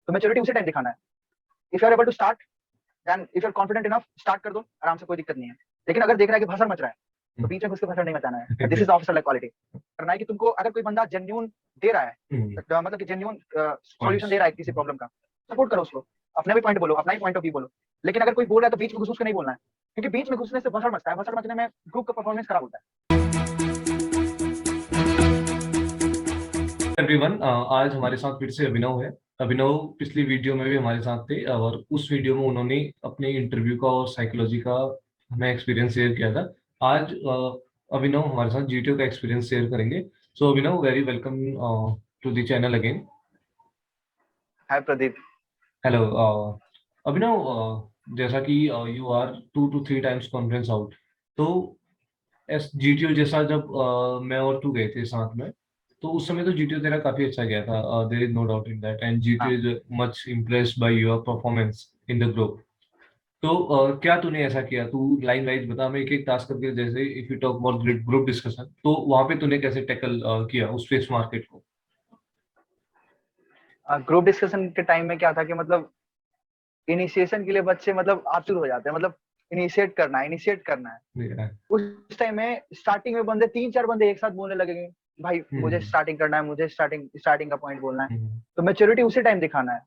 तो मैच्योरिटी उसी टाइम दिखाना है। If you are able to start, then if you are confident enough, start कर दो आराम से, कोई दिक्कत नहीं है। लेकिन अगर देख रहा है कि भसड़ मच रहा है, तो बीच में घुस के भसड़ नहीं मचाना है। This is officer like quality. करना है कि तुमको अगर कोई बंदा जेन्युइन दे रहा है, मतलब कि जेन्युइन सॉल्यूशन दे रहा है किसी प्रॉब्लम का, सपोर्ट करो उसको, अपना भी पॉइंट बोलो, अपना ही पॉइंट ऑफ व्यू बोलो। लेकिन अगर कोई बोल रहा है तो बीच में घुस के नहीं बोलना है, क्योंकि बीच में घुसने से भसड़ मचता है, भसड़ मचने में ग्रुप का परफॉर्मेंस खराब होता है। एवरीवन, आज हमारे साथ फिर से अभिनव है। अभिनव पिछली वीडियो में भी हमारे साथ थे और उस वीडियो में उन्होंने अपने इंटरव्यू का और साइकोलॉजी का हमें एक्सपीरियंस शेयर किया था। आज अभिनव हमारे साथ जीटीओ का एक्सपीरियंस शेयर करेंगे। So Abhinav, very welcome to the channel again. Hi Pradeep. Hello Abhinav, जैसा कि you are 2 to 3 times conference out, तो जीटीओ जैसा जब मैं और तू गए थे साथ में, तो उस समय तो जीटीओ तेरा काफी अच्छा गया था, there is no doubt in that, and GTO is much impressed by your performance in the group. तो क्या तूने ऐसा किया? तू लाइन वाइज बता, मैं एक एक टास्क करके, जैसे if you talk about group discussion, तो वहां पे तूने कैसे टैकल किया उस फेस मार्केट को? ग्रुप डिस्कशन के टाइम में क्या था कि मतलब इनिशिएशन के लिए बच्चे मतलब आतुर हो जाते हैं, मतलब इनिशिएट करना है। उस टाइम में स्टार्टिंग में बंदे 3-4 बंदे एक साथ बोलने लगेंगे, भाई मुझे स्टार्टिंग करना है, मुझे स्टार्टिंग का पॉइंट बोलना है। तो मैच्योरिटी उसी टाइम दिखाना है।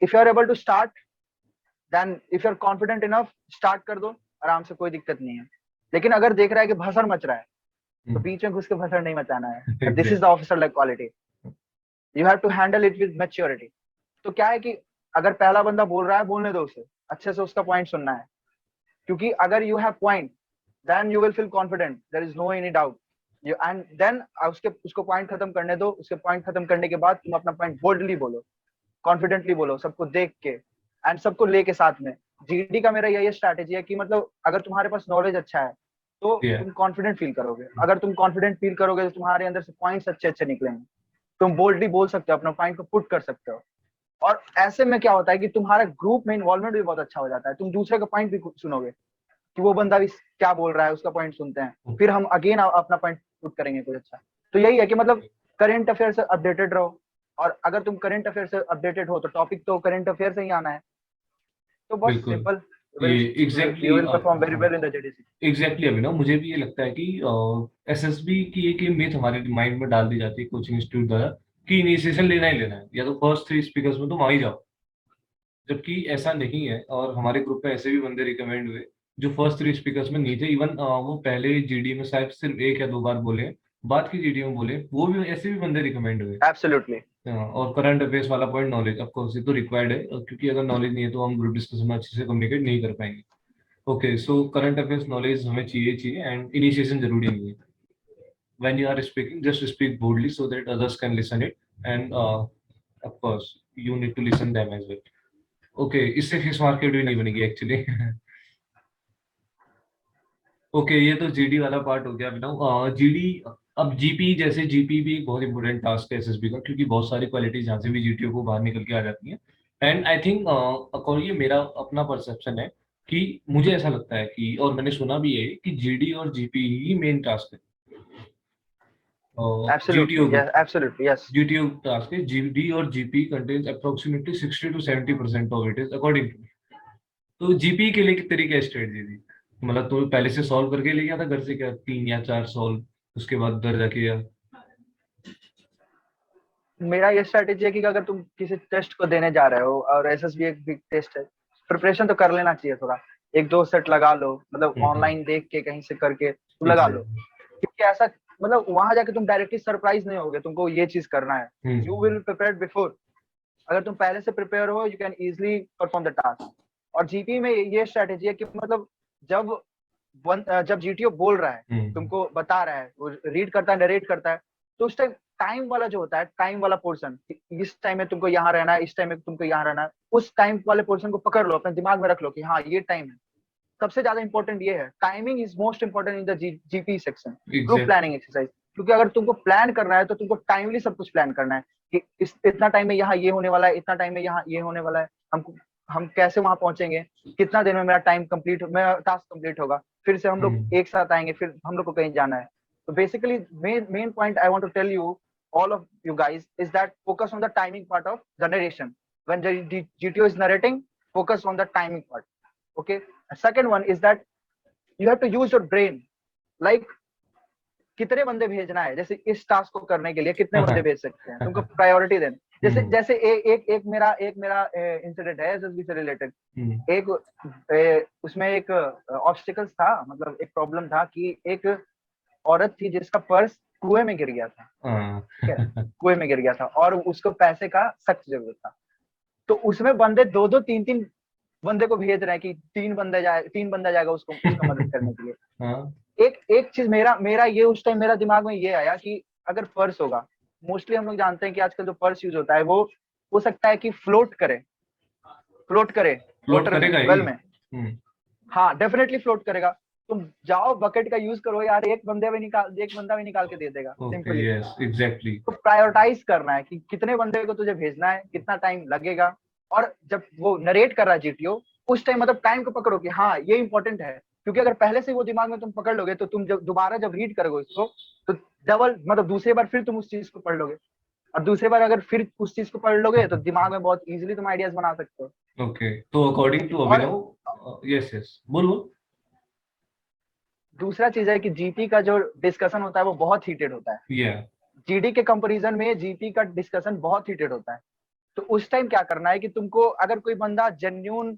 If you are able to start, then if you are confident enough, start कर दो आराम से, कोई दिक्कत नहीं है। लेकिन अगर देख रहा है कि भसड़ मच रहा है, तो बीच में घुस के भसड़ नहीं मचाना है। This is the officer like quality. You have to handle it with maturity. तो क्या है कि अगर पहला बंदा बोल रहा है, बोलने दो उसे, अच्छे से उसका पॉइंट सुनना है, क्योंकि अगर you have point, then you will feel confident, there is no any doubt. You and then उसको पॉइंट खत्म करने दो। उसके पॉइंट खत्म करने के बाद तुम अपना पॉइंट बोल्डली बोलो, कॉन्फिडेंटली बोलो, सबको देख के एंड सबको लेके साथ में। जीडी का मेरा यही स्ट्रैटेजी है कि मतलब अगर तुम्हारे पास नॉलेज अच्छा है तो तुम कॉन्फिडेंट फील करोगे। अगर तुम कॉन्फिडेंट फील करोगे तो तुम्हारे अंदर से पॉइंट्स अच्छे अच्छे निकलेंगे, तुम बोल्डली बोल सकते हो, अपना पॉइंट को पुट कर सकते हो। और ऐसे में क्या होता है कि तुम्हारा ग्रुप में इन्वॉल्वमेंट भी बहुत अच्छा हो जाता है। तुम दूसरे का पॉइंट भी सुनोगे कि वो बंदा भी क्या बोल रहा है, उसका पॉइंट सुनते हैं, फिर हम अगेन अपना पॉइंट पुट करेंगे कुछ अच्छा। तो यही है कि मतलब करंट अफेयर से अपडेटेड रहो, और अगर तुम करंट अफेयर से अपडेटेड हो तो टॉपिक तो करंट अफेयर से ही आना है। तो बस simple, you will perform very well in the JDC. Exactly Abhinav, मुझे भी ये लगता है कि एसएसबी की एक मिथ हमारे माइंड में डाल दी जाती है कोचिंग इंस्टीट्यूट द्वारा कि इनिशिएशन लेना ही लेना है, या तो फर्स्ट 3 स्पीकर्स में तुम आ ही जाओ, जबकि ऐसा नहीं है। और हमारे ग्रुप में ऐसे भी बंदे रिकमेंड हुए जो फर्स्ट 3 स्पीकर्स में नहीं थे। इवन वो पहले जीडी में शायद सिर्फ 1 या 2 बार बोले, बाद की जीडी में बोले, वो भी ऐसे भी बंदे रिकमेंड हुए। एब्सोल्युटली। और करंट अफेयर्स वाला पॉइंट, नॉलेज ऑफ कोर्स ये तो रिक्वायर्ड है, क्योंकि अगर नॉलेज नहीं है तो हम ग्रुप डिस्कशन में अच्छे से कम्युनिकेट नहीं कर पाएंगे। Okay, so current affairs knowledge हमें चाहिए, एंड इनिशिएशन जरूरी नहीं है। when you are speaking, just speak boldly so that others can listen it, and of course you need to listen them as well. Okay, इससे face market भी नहीं बनेगी actually. Okay, ये तो जीडी वाला पार्ट हो गया। बिना जीडी, अब जीपी, जैसे जीपी भी एक बहुत इंपॉर्टेंट टास्क है एसएसबी का, क्योंकि बहुत सारी क्वालिटीज यहाँ से भी जीटीओ को बाहर निकल के आ जाती हैं। एंड आई थिंक अकॉर्डिंग, ये मेरा अपना परसेप्शन है कि मुझे ऐसा लगता है कि, और मैंने सुना भी है कि जीडी और जीपी ही मेन टास्क है absolutely, GTO. Absolutely, yes. GTO task है, GD और GP contains approximately 60 to 70% of it is according to me। तो GP के लिए तेरी क्या स्ट्रेटजी थी? मतलब तू पहले से सॉल्व करके ले गया था घर से, क्या 3 या 4 सॉल्व, उसके बाद घर जाके, या? मेरा ये स्ट्रैटेजी है कि अगर तुम किसी टेस्ट को देने जा रहे हो, और एसएसबी एक बिग टेस्ट है, प्रिपरेशन तो कर लेना चाहिए थोड़ा। 1-2 सेट लगा लो, मतलब ऑनलाइन देख के कहीं से करके तुम लगा लो, क्योंकि ऐसा मतलब वहां जाके तुम डायरेक्टली सरप्राइज नहीं होगे, तुमको ये चीज करना है। You will prepared before. अगर तुम पहले से प्रिपेयर हो, you can easily perform the task. और जीपी में ये स्ट्रैटेजी है कि मतलब जब जब जीटीओ बोल रहा है, तुमको बता रहा है, वो रीड करता है, नरेट करता है, तो उस टाइम टाइम वाला जो होता है, टाइम वाला पोर्शन, इस टाइम में तुमको यहाँ रहना है, इस टाइम में तुमको यहाँ रहना है, उस टाइम वाले पोर्शन को पकड़ लो, अपने दिमाग में रख लो कि हाँ ये टाइम है। सबसे ज्यादा इंपॉर्टेंट ये है, timing is most important in the GP section, group planning exercise. क्योंकि अगर तुमको प्लान करना है तो तुमको टाइमली सब कुछ प्लान करना है कि इतना टाइम में यहाँ ये होने वाला है, इतना टाइम में यहाँ ये होने वाला है, हम कैसे वहां पहुंचेंगे, कितना देर में मेरा टाइम कंप्लीट, मेरा टास्क कंप्लीट होगा, फिर से हम लोग एक साथ आएंगे, फिर हम लोग को कहीं जाना है। तो basically main point I want to tell you, all of you guys, is that focus on the timing part of the narration. when the GTO is narrating, focus on the timing part. Okay. Second one is that you have to use your brain. Like कितने बंदे भेजना है, जैसे इस task को करने के लिए कितने बंदे भेज सकते हैं, तुमको प्रायोरिटी देना। जैसे जैसे एक मेरा इंसिडेंट है एसएसबी से रिलेटेड। एक उसमें एक ऑब्स्टिकल्स था, मतलब एक प्रॉब्लम था कि एक औरत थी जिसका पर्स कुएं में गिर गया था। कुएं में गिर गया था और उसको पैसे का सख्त जरूरत था। तो उसमें बंदे 2-2, 3-3 बंदे को भेज रहे हैं कि 3 बंदा जाएगा उसको मदद करने के लिए। एक चीज मेरा ये उस टाइम मेरा दिमाग में ये आया कि अगर पर्स होगा, मोस्टली हम लोग जानते हैं कि आजकल जो पर्स यूज होता है वो हो सकता है कि फ्लोट करे वेल में। हाँ, डेफिनेटली फ्लोट करेगा। तुम जाओ बकेट का यूज करो यार, एक बंदा भी निकाल के दे देगा। Simply exactly. तो प्रायोरिटाइज करना है कि कितने बंदे को तुझे भेजना है, कितना टाइम लगेगा। और जब वो नरेट कर रहा है जीटीओ, उस टाइम मतलब टाइम को पकड़ो कि हाँ ये इंपॉर्टेंट है, क्योंकि अगर पहले से वो दिमाग में तुम पकड़ लोगे तो तुम जब दोबारा रीड करोगे उसको तो डबल मतलब दूसरी बार फिर तुम उस चीज को पढ़ लोगे, और दूसरी बार अगर फिर उस चीज को पढ़ लोगे तो दिमाग में बहुत इजीली तुम आइडियाज बना सकते हो। ओके, तो अकॉर्डिंग टू अभिनव, यस बोल। दूसरा चीज है कि जीपी का जो डिस्कशन होता है वो बहुत हीटेड होता है। जीडी के कंपैरिजन में जीपी का डिस्कशन बहुत हीटेड होता है। तो उस टाइम क्या करना है कि तुमको अगर कोई बंदा जेन्युइन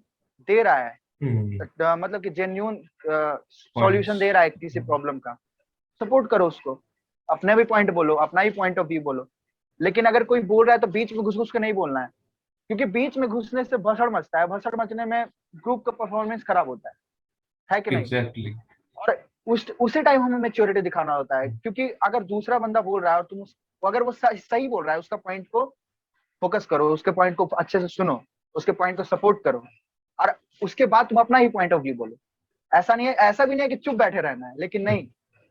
दे रहा है, मतलब कि जेन्युइन सॉल्यूशन दे रहा है किसी प्रॉब्लम का, सपोर्ट करो उसको, अपने भी पॉइंट बोलो, अपना ही पॉइंट ऑफ व्यू बोलो। लेकिन अगर कोई बोल रहा है तो बीच में घुस के नहीं बोलना है, क्योंकि बीच में घुसने से भसड़ मचता है। भसड़ मचने में ग्रुप का परफॉर्मेंस खराब होता है कि नहीं? Exactly. और उसी टाइम हमें मैच्योरिटी दिखाना होता है, क्योंकि अगर दूसरा बंदा बोल रहा है और तुम अगर वो सही बोल रहा है, उसका पॉइंट को फोकस करो, उसके पॉइंट को अच्छे से सुनो, उसके पॉइंट को सपोर्ट करो, और उसके बाद तुम अपना ही पॉइंट ऑफ व्यू बोलो। ऐसा भी नहीं है कि चुप बैठे रहना है, लेकिन नहीं,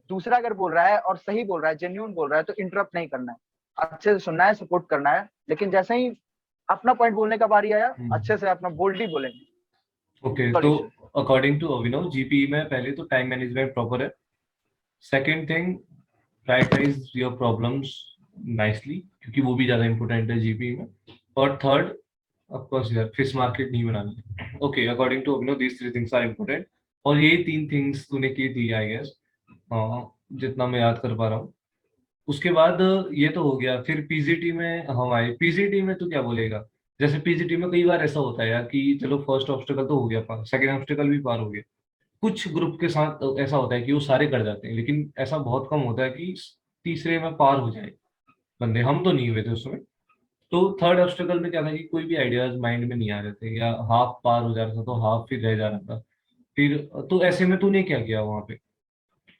दूसरा अगर बोल रहा है और सही बोल रहा है, जेन्युइन बोल रहा है, तो इंटरप्ट नहीं करना है, अच्छे से सुनना है, सपोर्ट करना है। लेकिन जैसे ही अपना पॉइंट बोलने का बारी आया, अच्छे से अपना बोल्डली बोलेंगे। ओके, तो अकॉर्डिंग टू अभिनव, जीपी में पहले तो टाइम मैनेजमेंट प्रॉपर है। Second thing, prioritize your problems nicely, क्योंकि वो भी ज्यादा इंपॉर्टेंट है जीपी में। और थर्ड, ऑफ कोर्स यार, फिश मार्केट नहीं बनानी। Okay, according to Abhinav these 3 things are important, और ये 3 थिंग्स तूने की थी आई गेस, जितना मैं याद कर पा रहा हूँ। उसके बाद ये तो हो गया, फिर पीजीटी में हम आए। पीजीटी में तो क्या बोलेगा? जैसे पीजीटी में कई बार ऐसा होता है यार कि चलो फर्स्ट ऑब्स्टिकल तो हो गया पार, सेकंड ऑब्स्टिकल भी पार हो गया। कुछ ग्रुप के साथ ऐसा होता है कि वो सारे कर जाते हैं, लेकिन ऐसा बहुत कम होता है कि तीसरे में पार हो जाए बंदे। हम तो नहीं हुए थे उसमें। तो थर्ड ऑब्स्टिकल में क्या था कि कोई भी आइडियाज माइंड में नहीं आ रहे थे, या हाफ पार हो जा रहा था तो हाफ फिर रह जा रहा था। फिर तो ऐसे में तूने क्या किया वहां पे,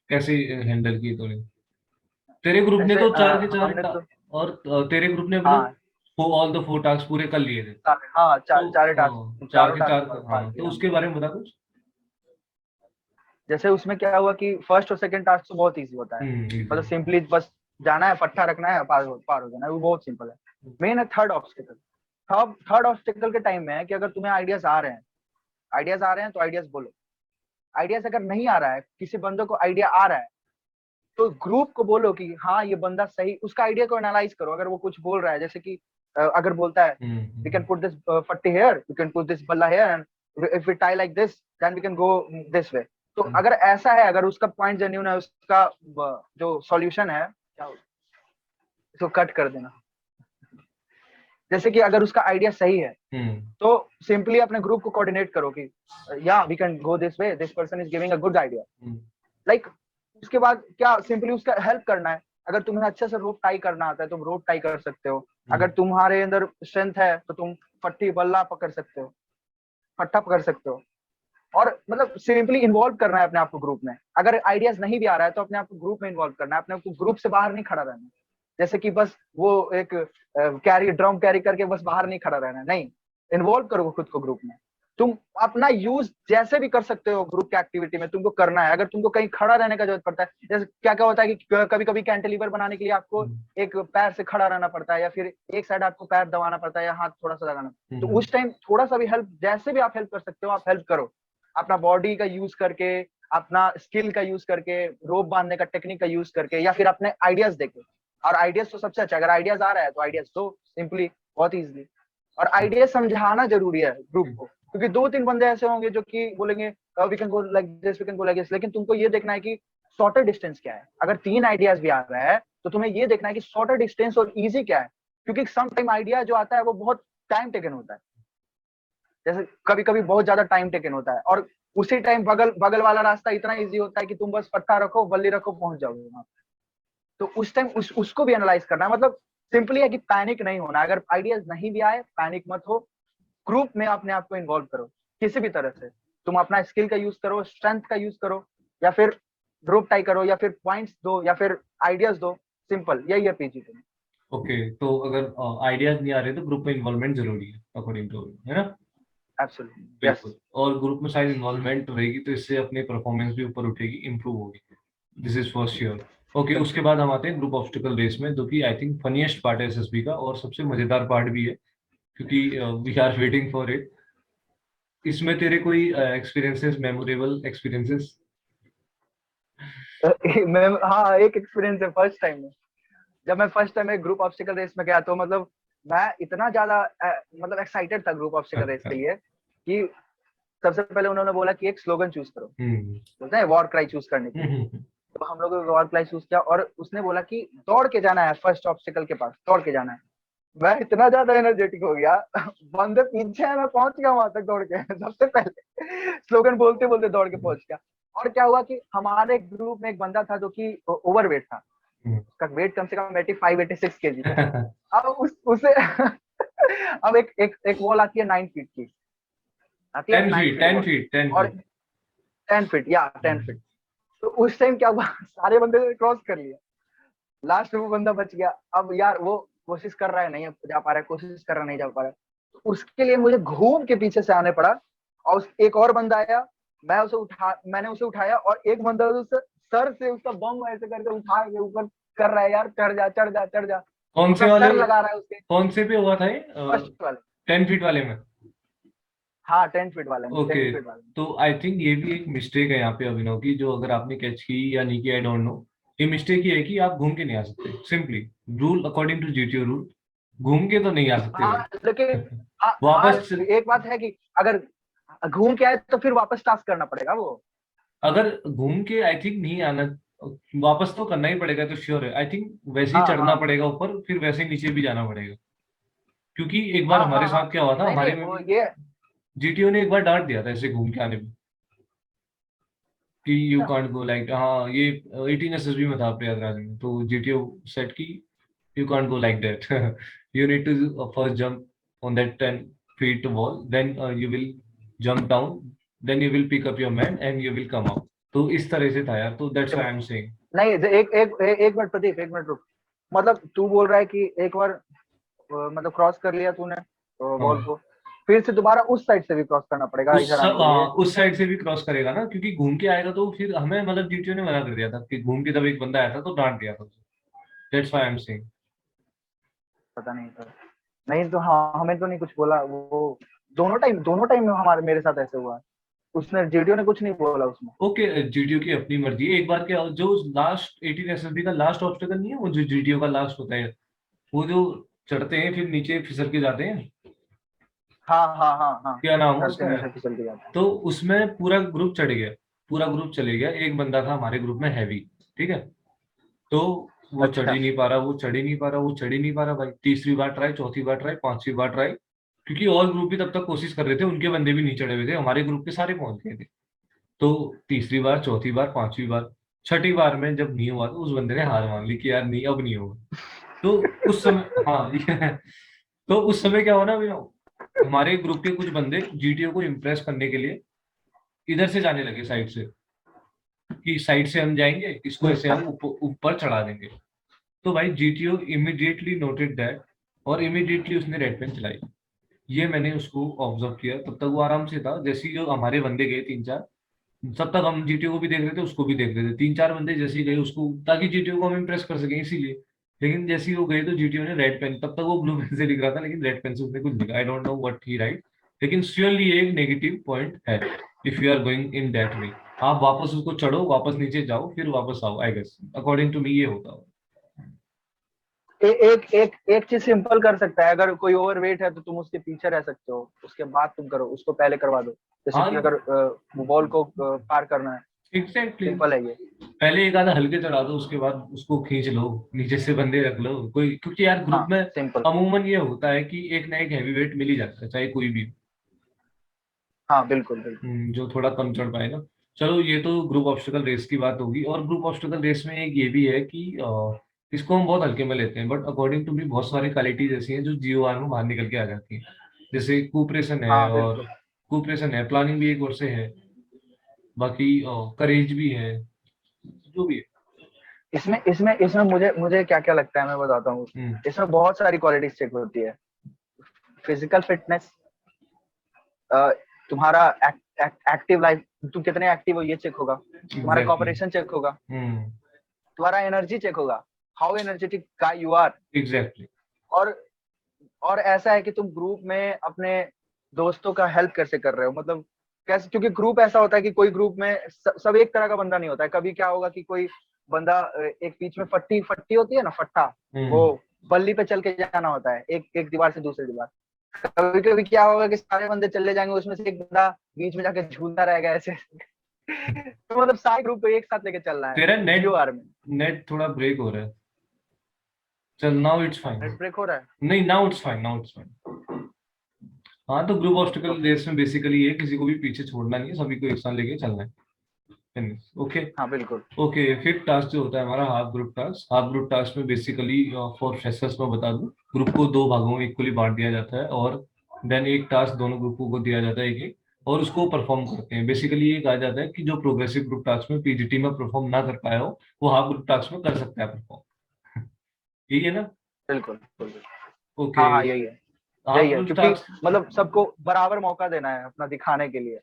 कैसे हैंडल की तूने? तेरे ग्रुप ने तो 4 के 4 और तेरे ग्रुप ने ऑल द 4 टास्क पूरे कर लिए थे। हाँ, चार टास्क, 4 के 4। हाँ, तो उसके बारे में बता कुछ। जैसे उसमें क्या हुआ कि फर्स्ट और सेकंड टास्क तो बहुत इजी होता है, मतलब सिंपली बस जाना है, पट्टा रखना है, पार हो जाना है, वो बहुत सिंपल है। मेन है थर्ड ऑब्स्टिकल। थर्ड ऑब्स्टिकल के टाइम में है कि अगर तुम्हें आइडियाज आ रहे हैं तो आइडियाज बोलो। आइडियाज अगर नहीं आ रहा है, किसी बंदे को आइडिया आ रहा है, तो ग्रुप को बोलो कि हाँ ये बंदा सही, उसका आइडिया को एनालाइज करो। अगर वो कुछ बोल रहा है, जैसे कि अगर बोलता है वी कैन पुट दिस फट्टी here, we can put this बल्ला here, and if we tie like this then we can go this way. तो अगर ऐसा है, अगर उसका पॉइंट जेन्युइन है, उसका जो सॉल्यूशन है, तो कट कर देना। जैसे कि अगर उसका आइडिया सही है तो सिंपली अपने ग्रुप को कोऑर्डिनेट करो कि या we can go this way, this person is giving a good idea. Like उसके बाद क्या, सिंपली उसका हेल्प करना है। अगर तुम्हें अच्छे से रोप टाई करना आता है, तुम रोप टाई कर सकते हो। अगर तुम्हारे अंदर स्ट्रेंथ है तो तुम फट्टी बल्ला पकड़ सकते हो, फट्टा पकड़ सकते हो। और मतलब सिंपली इन्वॉल्व करना है अपने आप को ग्रुप में। अगर आइडियाज नहीं भी आ रहा है तो अपने आप को ग्रुप में इन्वॉल्व करना है, अपने आप को ग्रुप से बाहर नहीं खड़ा रहना। जैसे कि बस वो एक ड्रम कैरी करके बस बाहर नहीं खड़ा रहना, नहीं, इन्वॉल्व करो खुद को ग्रुप में। तुम अपना यूज जैसे भी कर सकते हो ग्रुप की एक्टिविटी में, तुमको करना है। अगर तुमको कहीं खड़ा रहने का जरूरत पड़ता है, जैसे क्या क्या होता है कि कभी कभी कैंटिलीवर बनाने के लिए आपको एक पैर से खड़ा रहना पड़ता है, या फिर एक साइड आपको पैर दबाना पड़ता है, या हाथ थोड़ा सा लगाना। तो उस टाइम थोड़ा सा भी हेल्प, जैसे भी आप हेल्प कर सकते हो आप हेल्प करो, अपना बॉडी का यूज करके, अपना स्किल का यूज करके, रोप बांधने का टेक्निक का यूज करके, या फिर अपने आइडियाज देके। और आइडियाज तो सबसे अच्छा, अगर आइडियाज आ रहा है तो आइडियाज दो सिंपली, बहुत इजीली। और आइडिया समझाना जरूरी है ग्रुप को, क्योंकि 2-3 बंदे ऐसे होंगे जो कि बोलेंगे we can go like this, we can go like this, लेकिन तुमको ये देखना है कि शॉर्टर डिस्टेंस क्या है। अगर 3 आइडियाज भी आ रहा है तो तुम्हें ये देखना है कि शॉर्टर डिस्टेंस और इजी क्या है, क्योंकि सम टाइम आइडिया जो आता है वो बहुत टाइम टेकन होता है, जैसे कभी कभी बहुत ज्यादा टाइम टेकन होता है, और उसी टाइम बगल बगल वाला रास्ता इतना इजी होता है कि तुम बस पत्ता रखो, बल्ली रखो, पहुंच जाओगे वहां। तो उस टाइम उसको भी एनालाइज करना है। मतलब सिंपली है कि पैनिक नहीं होना, अगर आइडियाज नहीं भी आए पैनिक मत हो, ग्रुप में अपने आप को इन्वॉल्व करो किसी भी तरह से। तुम अपना स्किल का यूज करो, स्ट्रेंथ का यूज करो, या फिर ग्रुप टाई करो, या फिर पॉइंट्स दो, या फिर आइडियाज दो। सिंपल यही है पीजीटी में। ओके, तो अगर आइडियाज नहीं आ रहे तो ग्रुप में इन्वॉल्वमेंट जरूरी है अकॉर्डिंग टू, है ना? Absolutely yes. बिल्कुल। और ग्रुप में शायद इन्वॉल्वमेंट रहेगी तो इससे अपनी परफॉर्मेंस भी ऊपर उठेगी, इंप्रूव होगी। This is for sure. Okay, उसके बाद हम आते हैं ग्रुप ऑब्स्टिकल रेस में, जो कि आई थिंक फनीएस्ट पार्ट है एसएसबी का और सबसे मजेदार पार्ट भी है, क्योंकि we are waiting for it. इसमें तेरे कोई एक्सपीरियंसेस, मेमोरेबल एक्सपीरियंसेस? मैं हाँ, एक एक्सपीरियंस है फर्स्ट टाइम में। जब मैं फर्स्ट टाइम एक ग्रुप ऑब्स्टिकल रेस में गया तो मतलब मैं इतना ज्यादा मतलब एक्साइटेड था ग्रुप ऑब्स्टिकल रेस के लिए कि सबसे पहले उन्होंने बोला कि एक स्लोगन चूज करो, बोलते हैं वॉर क्राई चूज करने के लिए। तो हम लोगों ने वॉर क्राई चूज किया और उसने बोला कि दौड़ के जाना है फर्स्ट ऑब्स्टिकल के पास, दौड़ के जाना है। मैं इतना ज्यादा एनर्जेटिक हो गया बंदे पीछे है, मैं पहुंच गया वहां तक दौड़ के सबसे पहले स्लोगन बोलते बोलते दौड़ के पहुंच गया। और क्या हुआ कि हमारे ग्रुप में एक बंदा था जो कि ओवरवेट था, उसका वेट कम से कम 85-86 केजी था। अब उसे अब एक वॉल आती है 9 फीट की, आती है 9 फीट 10 वॉल, फीट 10 और फीट 10 फीट या 10 फीट। तो उस टाइम क्या हुआ सारे बंदे क्रॉस कर लिया, लास्ट में वो बंदा बच गया। अब यार वो कोशिश कर रहा है, नहीं जा पा रहा है, कोशिश कर रहा है, नहीं जा पा रहा है। तो उसके लिए मुझे घूम के पीछे से आने पड़ा, और एक और बंदा आया, मैंने उसे उठाया, और एक बंदा उससे सर से उसका बम ऐसे करके उठा के ऊपर कर रहा है, यार चढ़ जा चढ़ जा चढ़ जा, कौन से पूरा वाले, सर लगा रहा है उसके। कौन से पे हुआ था ये? फर्स्ट वाले, 10 फीट वाले में? हाँ 10 फीट वाले में, ओके, 10 फीट वाले में। तो आई थिंक ये भी एक मिस्टेक है यहाँ पे अभिनव की, जो अगर आपने कैच की या नहीं की, आई डोंट नो। ये मिस्टेक ये है कि आप घूम के नहीं आ सकते, simply rule according to GTO rule, घूम के तो नहीं आ सकते हाँ लेकिन भाई। हाँ, वापस एक बात है कि अगर घूम के आए तो फिर वापस टास्क करना पड़ेगा वो। अगर घूम के आई थिंक नहीं आना, वापस तो करना ही पड़ेगा, तो श्योर है आई थिंक वैसे ही हाँ चढ़ना हाँ पड़ेगा ऊपर, फिर वैसे ही नीचे भी जाना पड़ेगा। क्योंकि एक बार हाँ हमारे हाँ हाँ। साथ क्या हुआ था, नहीं नहीं हमारे में वो भी ये जीटीओ ने एक बार डांट दिया था ऐसे घूम के आने में, कि यू अच्छा। कांट गो लाइक, हाँ ये 18 एसएसबी में था प्रयागराज में, तो जीटीओ सेट की you can't go like that, you need to first jump on that 10 feet wall, then you will jump down, then you will pick up your man and you will come up। तो इस तरह से था यार, तो that's why I'm saying। नहीं एक minute Pradeep, एक मिनट रुक। मतलब तू बोल रहा है कि एक बार मतलब क्रॉस कर लिया तूने वॉल हाँ, को, फिर से दोबारा उस साइड से भी क्रॉस करना पड़ेगा इधर आने के लिए। उस साइड से भी क्रॉस करेगा ना, क्योंकि घूम के आएगा तो फिर हमें, मतलब जीटीओ ने मना कर दिया था कि घूम के, जब एक बंदा आया था तो डांट दिया था, that's why I am saying. पता नहीं सर, नहीं तो हाँ हमें तो नहीं कुछ बोला वो। दोनों टाइम हमारे मेरे साथ ऐसे हुआ है। उसने जीडीओ ने कुछ नहीं बोला उसमें। ओके, जीटीओ की अपनी मर्जी है। एक बार क्या, जो लास्ट 18 एसएसबी का लास्ट ऑब्स्टेकल नहीं है, वो जो जीटीओ का लास्ट होता है, वो जो चढ़ते हैं फिर नीचे फिसल के जाते हैं, हाँ हाँ हाँ हाँ, क्या नाम है चलते उसका? नीचे फिसल के जाते हैं। तो उसमें पूरा ग्रुप चढ़ गया, पूरा ग्रुप चले गया, एक बंदा था हमारे ग्रुप में हैवी, ठीक है? तो वो चढ़ अच्छा ही नहीं पा रहा, वो चढ़ ही नहीं पा रहा, वो चढ़ ही नहीं पा रहा भाई। तीसरी बार ट्राई, चौथी बार ट्राई, पांचवी बार ट्राई, क्योंकि और ग्रुप भी तब तक कोशिश कर रहे थे, उनके बंदे भी नहीं चढ़े हुए थे, हमारे ग्रुप के सारे पहुंच गए थे। तो तीसरी बार, चौथी बार, पांचवी बार, छठी बार में जब नहीं हुआ तो उस बंदे ने हार मान ली कि यार नहीं, अब नहीं होगा। तो उस समय हाँ तो उस समय क्या हुआ ना भैया, हमारे ग्रुप के कुछ बंदे जीटीओ को इम्प्रेस करने के लिए इधर से जाने लगे, साइड से, कि साइड से हम जाएंगे, इसको ऐसे हम ऊपर चढ़ा देंगे। तो भाई जीटीओ इमीडिएटली नोटेड दैट, और इमीडिएटली उसने रेड पेन चलाई। ये मैंने उसको ऑब्जर्व किया, तब तक वो आराम से था। जैसे ही जो हमारे बंदे गए 3-4, तब तक हम जीटीओ को भी देख रहे थे, उसको भी देख रहे थे। 3-4 बंदे जैसे ही गए उसको, ताकि जीटीओ को हम इम्प्रेस कर सकें इसीलिए। लेकिन जैसे ही वो गए तो जीटीओ ने रेड पेन, तब तक वो ब्लू पेन से लिख रहा था, लेकिन रेड पेन से उसने कुछ लिखा, I don't know what he write. लेकिन श्योरली ये एक नेगेटिव पॉइंट है, if you are going in that way. आप वापस उसको चढ़ो, वापस नीचे जाओ, फिर वापस आओ, I guess according to me ये होता हो। एक चीज सिंपल कर सकता है, अगर कोई ओवरवेट है तो तुम उसके पीछे रह सकते हो, उसके बाद तुम करो, उसको पहले करवा दो। जैसे हाँ कि अगर बॉल को पार करना है, एग्जैक्टली, सिंपल है ये। पहले एक आधा हल्के चढ़ा दो, उसके बाद उसको खींच लो, नीचे से बंदे रख लो कोई, क्योंकि यार ग्रुप हाँ में सिंपल। अमूमन ये होता है कि एक ना एक हैवी वेट मिल ही जाता है, चाहे कोई भी हाँ बिल्कुल बिल्कुल। जो थोड़ा कम चढ़ पाएगा। चलो ये तो ग्रुप ऑब्स्टिकल रेस की बात होगी, और ग्रुप ऑब्स्टिकल रेस में एक ये भी है कि इसको हम बहुत हल्के में लेते हैं, बट अकॉर्डिंग टू मी बहुत सारी क्वालिटीज ऐसी हैं जो जीओआर में बाहर निकल के आ जाती हैं, जैसे कुपरेशन है, हाँ और बिल्कुल। कुपरेशन है, प्लानिंग भी एक ओर से है, बाकी करेज भी है, जो भी है। इसमें इसमें इसमें मुझे मुझे क्या क्या लगता है मैं बताता हूँ। हम्म, इसमें बहुत सारी क्वालिटीज चेक होती है। फिजिकल फिटनेस, तुम्हारा एक्टिव लाइफ, तुम कितने एक्टिव हो ये चेक होगा, तुम्हारा एग्जैक्टली। कॉपरेशन चेक होगा, हम्म, तुम्हारा एनर्जी चेक होगा, how energetic guy you are. Exactly. और और ऐसा है कि तुम ग्रुप में अपने दोस्तों का हेल्प कैसे कर रहे हो, मतलब कैसे, क्योंकि ग्रुप ऐसा होता है कि कोई ग्रुप में सब एक तरह का बंदा नहीं होता है। कभी क्या होगा कि कोई बंदा एक बीच में फट्टी फट्टी होती है ना, फट्टा, वो हम्म, बल्ली पे चल के जाना होता है, एक एक दीवार से दूसरी दीवार। कभी कभी क्या होगा कि सारे बंदे चले जाएंगे, उसमें से एक बंदा बीच में जाके झूलता रहेगा ऐसे। तो मतलब सारे ग्रुप को एक साथ लेके चलना है तेरा जियो नेट आर में। नेट थोड़ा ब्रेक हो रहा है। चल now it's fine. Net break हो रहा है। नहीं, now it's fine, now it's fine. हाँ, तो ग्रुप ऑब्स्टिकल ओके। रेस में बेसिकली ये किसी को भी पीछे छोड़ना नहीं है, सभी को एक साथ लेके चलना है। Finish, okay. हाँ बिल्कुल। ओके, फिफ्थ टास्क जो होता है हमारा half group task, half group task में बेसिकली फॉर फ्रेशर्स में बता दूं, ग्रुप को दो भागों में इक्वली बांट दिया जाता है, और देन एक टास्क दोनों ग्रुपों को दिया जाता है एक एक, और उसको परफॉर्म करते हैं। बेसिकली ये कहा जाता है कि जो प्रोग्रेसिव ग्रुप टास्क में पीजीटी में परफॉर्म ना कर पाया हो, वो हाफ ग्रुप टास्क में कर सकता है परफॉर्म। यही है ना? बिल्कुल बिल्कुल। ओके। हाँ हाँ यही है। हाफ यही है, ग्रुप क्योंकि टास्क। मतलब सबको बराबर मौका देना है अपना दिखाने के लिए,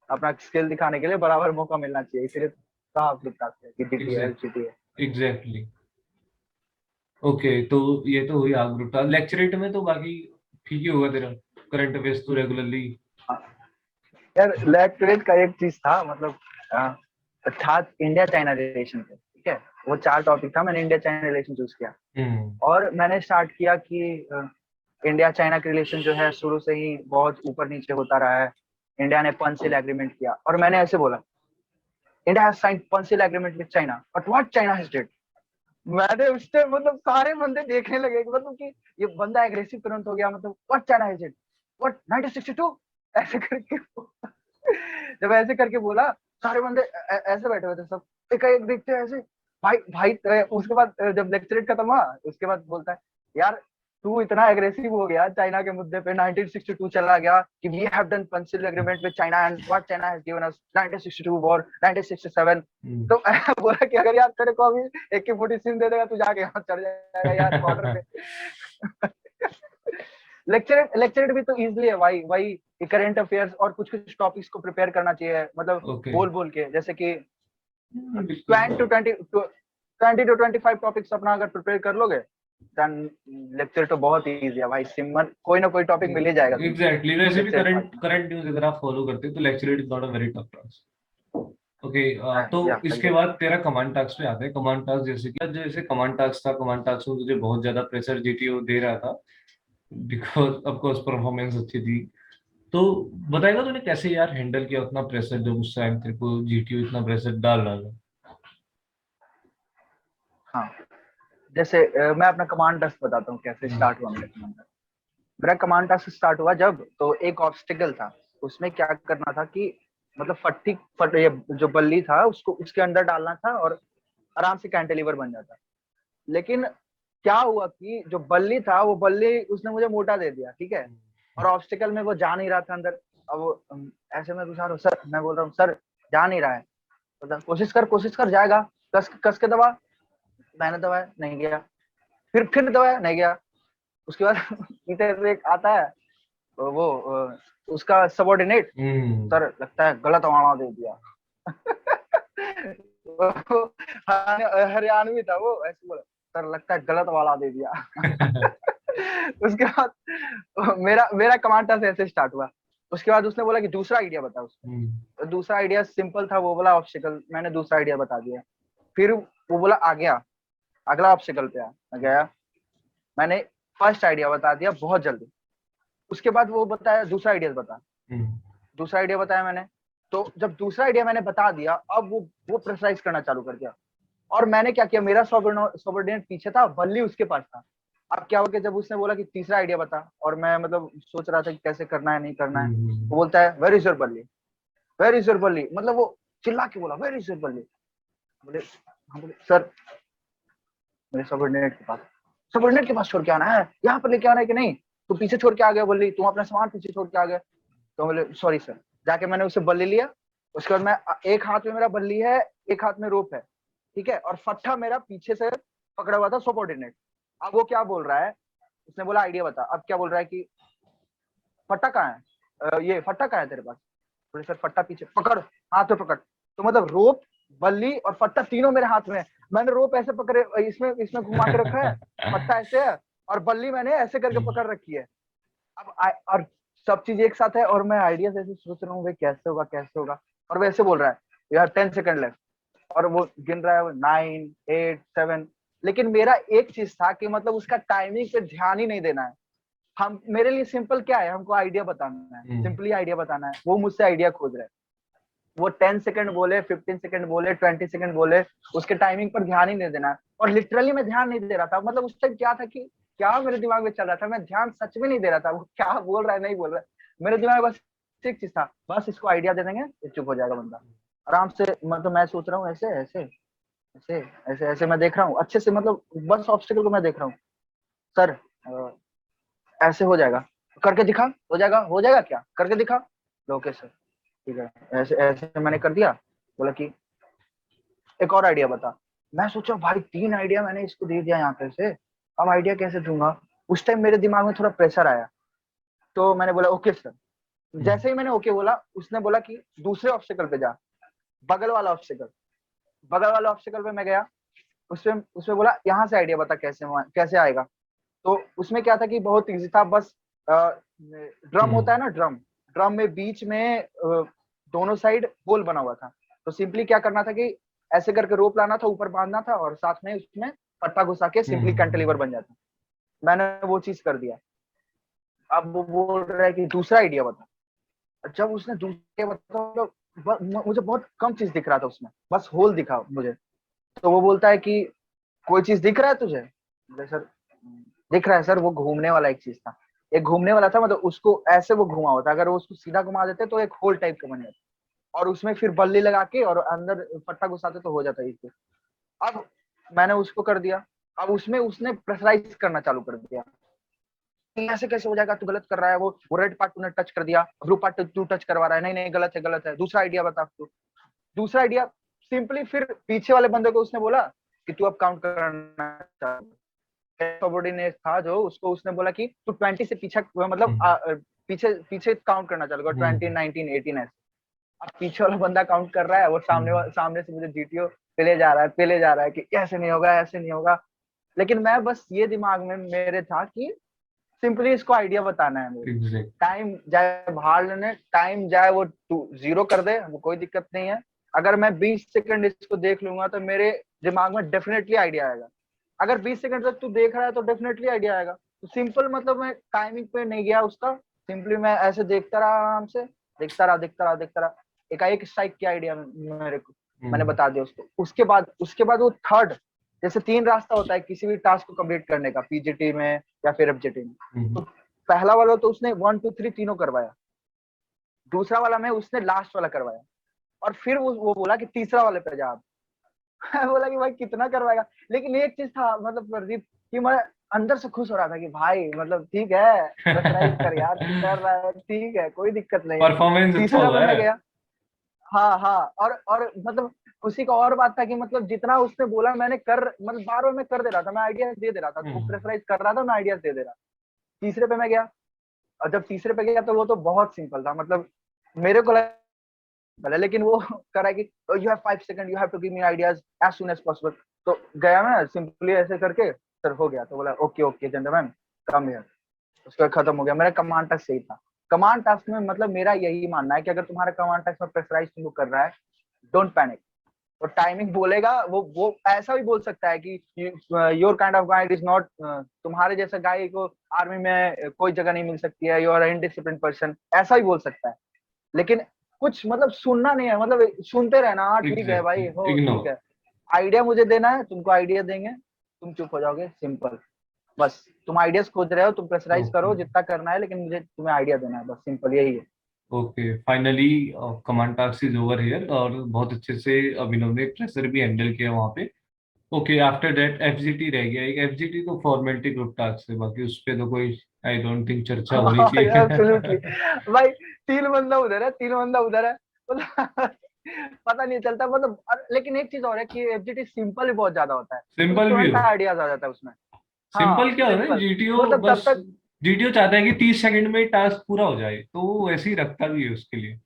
अपना स्किल दिखाने के लिए बराबर मौका मिलना चाहिए, इसलिए कहा आप लोग चाहते हैं कि GTL exact GTA. Exactly. Okay, तो ये तो हुई हाफ ग्रुप टास्क। लेक्चरेट में तो बाकी ठीक ही होगा तेरा, करंट अफेयर्स तो रेगुलरली। यार इलेक्ट्रेट का एक चीज था, मतलब था इंडिया चाइना रिलेशन पे, ठीक है। वो 4 टॉपिक था, मैंने इंडिया चाइना रिलेशन चूज किया। हम्म, और मैंने स्टार्ट किया कि इंडिया चाइना का रिलेशन जो है शुरू से ही बहुत ऊपर नीचे होता रहा है। इंडिया ने पंचिल एग्रीमेंट किया, और मैंने ऐसे बोला, India has signed Panchsheel agreement with China, but what China has did. मैंने उस टाइम मतलब सारे बंदे देखने लगे कि मतलब कि ये बंदा एग्रेसिव तुरंत हो गया, मतलब what China has did, what 1962, ऐसे करके जब ऐसे करके बोला, सारे बंदे ऐसे बैठे हुए थे सब, एक एक देखते हैं ऐसे। भाई भाई उसके बाद जब लेक्चरेट खत्म हुआ, उसके बाद बोलता है, यार तू इतना एग्रेसिव हो गया चाइना के मुद्दे पे, 1962 चला गया कि we have done Panchsheel agreement with China and what China has given us 1962 war 1967। तो बोला कि अगर यार तेरे को अभी AK-47 दे देगा, तू जाके यहाँ चढ़ जाएगा यार बॉर्डर पे। लेक्चरेट भी तो इजिली है भाई, वही करंट अफेयर्स और कुछ कुछ टॉपिक्स को प्रिपेयर करना चाहिए, मतलब ओके। बोल बोल के, जैसे कि बिल्कुल। 20 to 25 टॉपिक्स अपना अगर प्रिपेयर कर लोगे, देन लेक्चर तो बहुत इजी है भाई, सिमर कोई ना कोई टॉपिक मिल ही जाएगा एग्जैक्टली, तुमको वैसे भी लेक्चर करंट पार्ट में। करंट न्यूज अगर आप फॉलो करते हैं तो lecturette is not a very tough task. Okay, तो या इसके बाद तेरा कमांड टास्क पे आते हैं। कमांड टास्क जैसे कि जैसे कमांड टास्क था, कमांड टास्क में तुझे बहुत ज्यादा प्रेशर जीटीओ दे रहा था, बिकॉज ऑफ कोर्स परफॉर्मेंस अच्छी थी। तो बताएगा तूने कैसे यार हैंडल किया उतना प्रेशर, जब उस टाइम तेरे को जीटीओ इतना प्रेशर डाल रहा था? हाँ, जैसे मैं अपना कमांड टास्क बताता हूँ कैसे हम्म, स्टार्ट हुआ मेरा कमांड टास्क। मेरा कमांड टास्क स्टार्ट हुआ जब, तो एक ऑब्स्टिकल था, उसमें क्या करना था कि मतलब ये जो बल्ली था उसको उसके अंदर डालना था, और आराम से कैंटिलीवर बन जाता। लेकिन क्या हुआ कि जो बल्ली था, वो बल्ली उसने मुझे मोटा दे दिया, ठीक है। और ऑब्स्टिकल में वो जा नहीं रहा था अंदर। अब वो ऐसे में घुसा रहा हूँ सर, मैं बोल रहा हूँ सर जा नहीं रहा है, मतलब कोशिश कर जाएगा, कस के दबा। मैंने दबाया, नहीं गया। फिर दबाया, नहीं गया। उसके बाद पीछे से एक आता है, वो उसका सबॉर्डिनेट, हम्म, सर लगता है गलत वाणा दे दिया। वो हरियाणवी था, वो ऐसे बोला, सर लगता है गलत वाला दे दिया। उसके बाद मेरा मेरा कमांड था ऐसे स्टार्ट हुआ। उसके बाद उसने बोला कि दूसरा आइडिया बता उसको। हम्म, तो दूसरा आइडिया सिंपल था, वो बोला ऑब्स्टिकल, मैंने दूसरा आइडिया बता दिया। फिर वो बोला आ गया, अगला ऑब्स्टिकल पे आया, मैं गया, मैंने फर्स्ट आइडिया बता दिया बहुत जल्दी। उसके बाद वो बताया दूसरा आइडिया बता, दूसरा आइडिया बताया मैंने। तो जब दूसरा आइडिया मैंने बता दिया, अब वो प्रेशराइज करना चालू कर दिया। और मैंने क्या किया, मेरा सबऑर्डिनेट पीछे था, बल्ली उसके पास था। अब क्या हो गया, जब उसने बोला कि तीसरा आइडिया बता, और मैं मतलब सोच रहा था कि कैसे करना है नहीं करना है, वो बोलता है वेयर इज योर बल्ली, वेयर इज योर बल्ली, मतलब वो चिल्ला के बोला वेयर इज योर बल्ली। बोले हम बोले सर मेरे सबऑर्डिनेट के पास, सबऑर्डिनेट के पास छोड़ के आना है, यहाँ पर लेके आना है कि नहीं, तू पीछे छोड़ के आ गया बल्ली, तुम अपना सामान पीछे छोड़ के आ गए। तो बोले सॉरी सर। जाके मैंने उसे बल्ली लिया। उसके बाद मैं, एक हाथ में मेरा बल्ली है, एक हाथ में रोप है, ठीक है, और फट्टा मेरा पीछे से पकड़ा हुआ था सबऑर्डिनेट। अब वो क्या बोल रहा है, उसने बोला आइडिया बता। अब क्या बोल रहा है कि फट्टा कहाँ है, ये फट्टा कहाँ है तेरे पास। बोले सर फट्टा पीछे, पकड़, हाथ में पकड़। तो मतलब रोप, बल्ली और फट्टा तीनों मेरे हाथ में है। मैंने रोप ऐसे पकड़े, इसमें इसमें घुमा के रखा है, फट्टा ऐसे है, और बल्ली मैंने ऐसे करके पकड़ रखी है। अब और सब चीज एक साथ है, और मैं आइडिया ऐसे सोच रहा हूँ भाई कैसे होगा कैसे होगा। और वैसे बोल रहा है यार 10 सेकंड लेफ्ट, और वो गिन रहा है 9, 8, 7। लेकिन मेरा एक चीज था कि मतलब उसका टाइमिंग पे ध्यान ही नहीं देना है। हम, मेरे लिए सिंपल क्या है, हमको आइडिया बताना है, सिंपली आइडिया बताना है। वो मुझसे आइडिया खोज रहा है। वो 10 सेकंड बोले, 15 सेकंड बोले, 20 सेकंड बोले, उसके टाइमिंग पर ध्यान ही नहीं देना है। और लिटरली मैं ध्यान नहीं दे रहा था। मतलब उस टाइम क्या था कि क्या मेरे दिमाग में चल रहा था, मैं ध्यान सच में नहीं दे रहा था, वो क्या बोल रहा है नहीं बोल रहा है। मेरे दिमाग में बस एक चीज था, बस इसको आइडिया दे देंगे, ये चुप हो जाएगा बंदा आराम से। मतलब मैं सोच रहा हूँ ऐसे ऐसे ऐसे ऐसे ऐसे, मैं देख रहा हूँ अच्छे से, मतलब बस ऑब्स्टिकल को मैं देख रहा हूँ। सर ऐसे हो जाएगा, करके दिखा, हो जाएगा क्या, करके दिखा। ओके सर, ठीक है, ऐसे ऐसे मैंने कर दिया। बोला कि एक और आइडिया बता। मैं सोचा भाई 3 आइडिया मैंने इसको दे दिया यहाँ पे से, अब आइडिया कैसे दूंगा। उस टाइम मेरे दिमाग में थोड़ा प्रेशर आया। तो मैंने बोला ओके सर। जैसे ही मैंने ओके बोला, उसने बोला कि दूसरे ऑब्स्टिकल पे जा, बगल वाला ऑब्स्टिकल। बगल वाला ऑब्स्टिकल पे मैं गया। उसमें उसमें बोला यहाँ से आइडिया बता कैसे कैसे आएगा। तो उसमें क्या था कि बहुत इजी था, बस ड्रम होता है ना, ड्रम, ड्रम में बीच में दोनों साइड होल बना हुआ था। तो सिंपली क्या करना था कि ऐसे करके रोप लाना था, ऊपर बांधना था, और साथ में उसमें पट्टा घुसा के सिंपली कैंटिलीवर बन जाता। मैंने वो चीज कर दिया। अब वो बोल रहा है कि दूसरा आइडिया बता। जब उसने दूसरा बता, तो मुझे बहुत कम चीज दिख रहा था उसमें, बस होल दिखा मुझे। तो वो बोलता है कि कोई चीज दिख रहा है तुझे। बोले सर दिख रहा है सर, वो घूमने वाला एक चीज था, एक घूमने वाला था, मतलब उसको ऐसे वो घुमा होता, अगर वो उसको सीधा घुमा देते तो एक होल टाइप का बन जाता, और उसमें फिर बल्ली लगा के और अंदर पट्टा घुसाते तो हो जाता है। अब मैंने उसको कर दिया। अब उसमें उसने प्रेशराइज करना चालू कर दिया, ऐसे कैसे हो जाएगा, तू गलत कर रहा है, वो रेड पार्ट तूने टच कर दिया, ब्लू पार्ट तू टच करवा रहा है, नहीं नहीं गलत है गलत है, दूसरा आइडिया बता तू। दूसरा आइडिया सिंपली, फिर पीछे वाले बंदे को उसने बोला कि तू अब काउंट करना। सबऑर्डिनेट था जो, उसको उसने बोला कि तू 20 से पीछे, मतलब पीछे पीछे काउंट करना चालू कर, 20, 19, 18 ऐसे। अब पीछे वाला बंदा काउंट कर रहा है, वो सामने से मुझे जीटीओ पेले जा रहा है, पेले जा रहा है कि ऐसे नहीं होगा ऐसे नहीं होगा। लेकिन मैं बस ये दिमाग में मेरे था कि सिंपली इसको आइडिया बताना है मुझे। टाइम जाए बाहर लेने, टाइम जाए वो 0 कर दे, वो कोई दिक्कत नहीं है। अगर मैं 20 सेकंड इसको देख लूंगा तो मेरे दिमाग में डेफिनेटली आइडिया आएगा। अगर 20 सेकंड तक तू देख रहा है तो डेफिनेटली आइडिया आएगा। तो सिंपल, मतलब मैं टाइमिंग पे नहीं गया उसका, सिंपली मैं ऐसे देखता रहा आराम से, देखता रहा। एकाएक स्ट्राइक किया आइडिया मेरे को, मैंने बता दिया उसको। उसके बाद वो थर्ड, जैसे 3 रास्ता होता है किसी भी टास्क को कंप्लीट करने का, पीजीटी में या फिर एफजेटी में। तो पहला वाला तो उसने 1, 2, 3 तीनों करवाया। दूसरा वाला में उसने लास्ट वाला करवाया, और फिर वो बोला कि तीसरा वाले पे जा आप। मैं बोला कि भाई कितना करवाएगा। लेकिन एक चीज था, मतलब प्रदीप, कि मैं अंदर से खुश हो रहा था कि भाई मतलब ठीक है, प्रेशराइज कर यार, तू कर रहा है ठीक है, कोई दिक्कत नहीं है। परफॉर्मेंस अच्छा तीसरा हुआ पे मैं है। गया। हाँ हाँ, और मतलब खुशी का और बात था कि मतलब जितना उसने बोला मैंने कर, मतलब बार बार मैं कर दे रहा था, मैं आइडियाज दे रहा था, वो प्रेशराइज कर रहा था, मैं आइडियाज दे रहा। तीसरे पे मैं गया, और जब तीसरे पे गया तो वो तो बहुत सिंपल था, मतलब मेरे को लगा, लेकिन वो कह रहा है कि you have 5 second, you have to give me ideas as soon as possible. तो गया मैं सिंपली ऐसे करके, सर हो गया। तो बोला okay okay gentleman come here. उसका खत्म हो गया। मेरा कमांड टास्क सही था। कमांड टास्क में मतलब मेरा यही मानना है कि अगर तुम्हारा कमांड टास्क में प्रेशराइज तुमको कर रहा है, डोंट पैनिक, वो टाइमिंग बोलेगा, वो ऐसा भी बोल सकता है कि your kind of guide is not, तुम्हारे जैसा गाय को आर्मी में कोई जगह नहीं मिल सकती है, यू आर इनडिसिप्लिन पर्सन, ऐसा भी बोल सकता है। लेकिन कुछ मतलब सुनना नहीं है, मतलब सुनते रहना, हाँ ठीक है भाई, हो ठीक है, आइडिया मुझे देना है, तुमको आइडिया देंगे, तुम चुप हो जाओगे, सिंपल। बस तुम आइडियाज खोज रहे हो, तुम प्रेशराइज करो जितना करना है, लेकिन मुझे तुम्हें आइडिया देना है, बस सिंपल यही है। Okay, finally command task is over here, और बहुत अच्छे से अभिनव ने प्रेशर भी हैंडल किया वहां पे। ओके, आफ्टर दैट एफजीटी रह गया। एक एफजीटी तो फॉर्मेलिटी ग्रुप टास्क है, बाकी उस पे तो कोई आई डोंट थिंक चर्चा होनी एब्सोल्युटली चाहिए। भाई, 3 बंदा उधर है, 3 बंदा उधर है, मतलब पता नहीं चलता, मतलब लेकिन एक चीज और है कि एफजीटी सिंपल भी बहुत ज्यादा होता है, तो सिंपल भी तुरंत हो। आइडियाज आ जाता है उसमें। हाँ सिंपल क्या होता है, सिंपल, जीटीओ मतलब तब बस, तक, जीटीओ चाहता है कि 30 सेकंड में टास्क पूरा हो जाए, तो वो वैसे ही रखता भी है उसके लिए।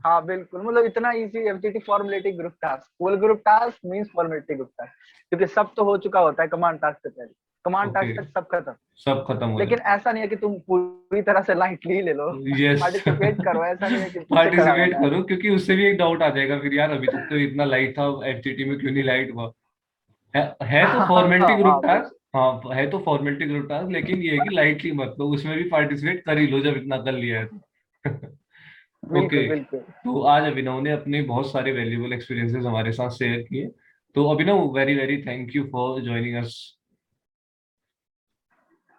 हाँ बिल्कुल, मतलब इतना easy FGT, formality group task, full group task means formality group task, क्योंकि सब तो हो चुका होता है कमांड टास्क से पहले, कमांड ओके, टास्क तक सब खत्म। सब खत्म हो लेकिन जाए। ऐसा नहीं है कि तुम पूरी तरह से लाइटली ले लो, यस। पार्टिसिपेट करो, ऐसा नहीं है कि पीछे खड़ा पार्टिसिपेट रहना है। करो, क्योंकि उससे भी एक डाउट आ जाएगा फिर, यार अभी तक तो इतना लाइट था, एफजीटी में क्यों नहीं लाइट हुआ। है तो हाँ फॉर्मेलिटी हाँ ग्रुप टास्क, हाँ है तो फॉर्मेलिटी ग्रुप टास्क, लेकिन ये है कि लाइटली मत लो, उसमें भी पार्टिसिपेट कर ही लो जब इतना कर लिया है तो। ओके, बिल्कुल बिल्कुल। तो आज अभिनव ने अपने बहुत सारे वैल्यूबल एक्सपीरियंसेस हमारे साथ शेयर किए। तो Abhinav, very very thank you for joining us.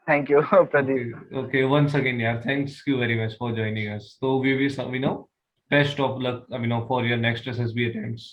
Thank you okay, Pradeep. Okay, once again यार, thanks you very much for joining us. तो we wish Abhinav best of luck, Abhinav, for your next SSB attempts.